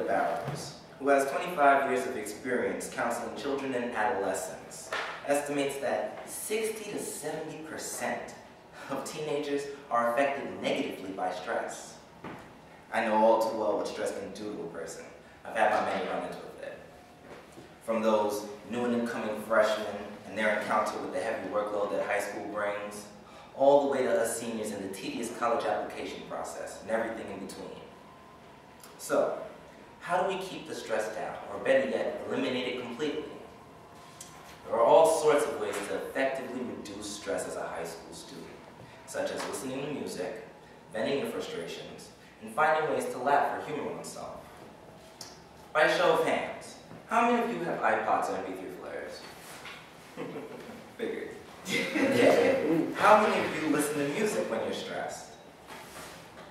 Barrows, who has 25 years of experience counseling children and adolescents, estimates that 60 to 70% of teenagers are affected negatively by stress. I know all too well what stress can do to a person. I've had my many run-ins with it. From those new and incoming freshmen and their encounter with the heavy workload that high school brings, all the way to us seniors in the tedious college application process and everything in between. So, how do we keep the stress down, or better yet, eliminate it completely? There are all sorts of ways to effectively reduce stress as a high school student, such as listening to music, venting your frustrations, and finding ways to laugh or humor oneself. By show of hands, how many of you have iPods or MP3 players? Figured. Okay. How many of you listen to music when you're stressed?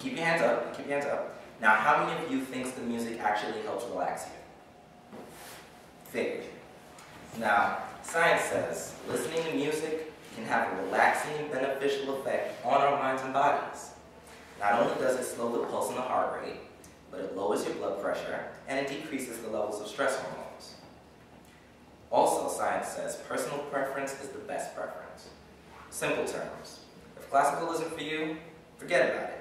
Keep your hands up, keep your hands up. Now, how many of you think the music actually helps relax you? Figured. Now, science says listening to music can have a relaxing and beneficial effect on our minds and bodies. Not only does it slow the pulse and the heart rate, but it lowers your blood pressure and it decreases the levels of stress hormones. Also, science says personal preference is the best preference. Simple terms. If classical isn't for you, forget about it.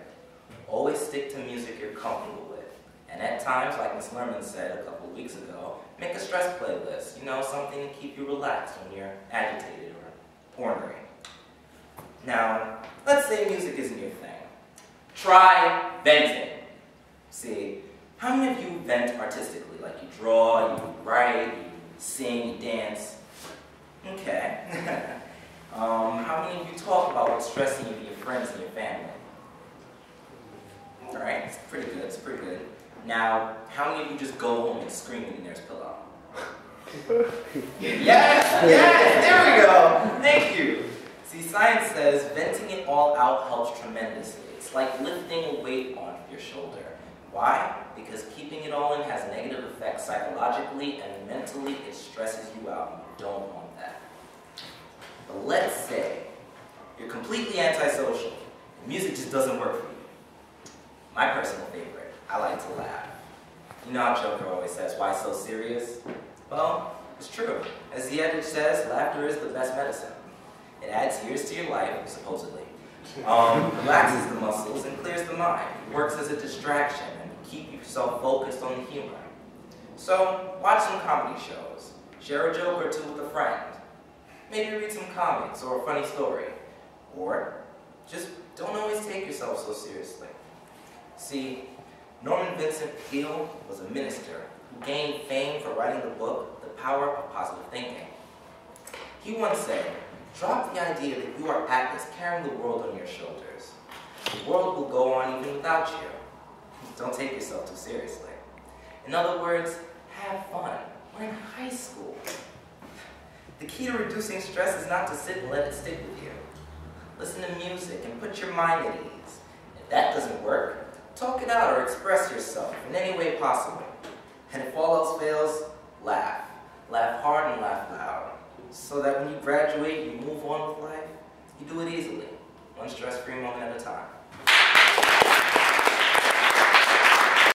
Always stick to music you're comfortable with. And at times, like Ms. Lerman said a couple of weeks ago, make a stress playlist. You know, something to keep you relaxed when you're agitated or ornery. Now, let's say music isn't your thing. Try venting. See, how many of you vent artistically? Like you draw, you write, you sing, you dance? Okay. How many of you talk about what's stressing you to your friends and your family? Alright, it's pretty good, it's pretty good. Now, how many of you just go home and scream in the nearest pillow? Yes, there we go. Thank you. See, science says venting it all out helps tremendously. It's like lifting a weight off your shoulder. Why? Because keeping it all in has negative effects psychologically and mentally. It stresses you out. You don't want that. But let's say you're completely antisocial. The music just doesn't work for you. My personal favorite, I like to laugh. You know how Joker always says, why so serious? Well, it's true. As the adage says, laughter is the best medicine. It adds years to your life, supposedly. Relaxes the muscles and clears the mind. It works as a distraction and keep yourself focused on the humor. So, watch some comedy shows. Share a joke or two with a friend. Maybe read some comics or a funny story. Or, just don't always take yourself so seriously. See, Norman Vincent Peale was a minister who gained fame for writing the book, The Power of Positive Thinking. He once said, drop the idea that you are Atlas carrying the world on your shoulders. The world will go on even without you. Don't take yourself too seriously. In other words, have fun. We're in high school. The key to reducing stress is not to sit and let it stick with you. Listen to music and put your mind at ease. If that doesn't work, talk it out or express yourself in any way possible. And if all